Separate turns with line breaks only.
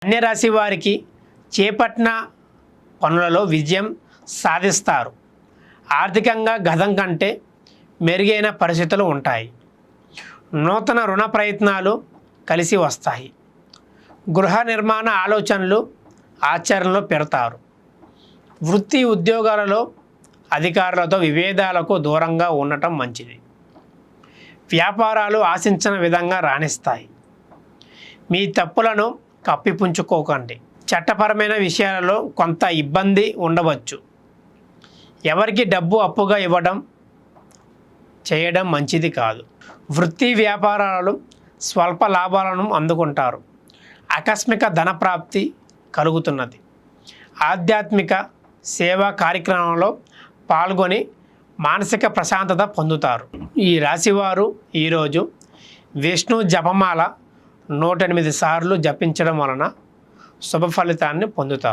కన్యరాశి వారికి చేపట్టిన పనులలో విజయం సాధిస్తారు. ఆర్థికంగా గతం కంటే మెరుగైన పరిస్థితులు ఉంటాయి. నూతన రుణ ప్రయత్నాలు కలిసి వస్తాయి. గృహ నిర్మాణ ఆలోచనలు ఆచరణలో పెడతారు. వృత్తి ఉద్యోగాలలో అధికారులతో విభేదాలకు దూరంగా ఉండటం మంచిది. వ్యాపారాలు ఆశించిన విధంగా రాణిస్తాయి. మీ తప్పులను కప్పిపుంచుకోకండి. చట్టపరమైన విషయాలలో కొంత ఇబ్బంది ఉండవచ్చు. ఎవరికి డబ్బు అప్పుగా ఇవ్వడం చేయడం మంచిది కాదు. వృత్తి వ్యాపారాలు స్వల్ప లాభాలను అందుకుంటారు. ఆకస్మిక ధనప్రాప్తి కలుగుతున్నది. ఆధ్యాత్మిక సేవా కార్యక్రమంలో పాల్గొని మానసిక ప్రశాంతత పొందుతారు. ఈ రాశివారు ఈరోజు విష్ణు జపమాల 108 సార్లు జపించడం వలన శుభ ఫలితాన్ని పొందుతారు.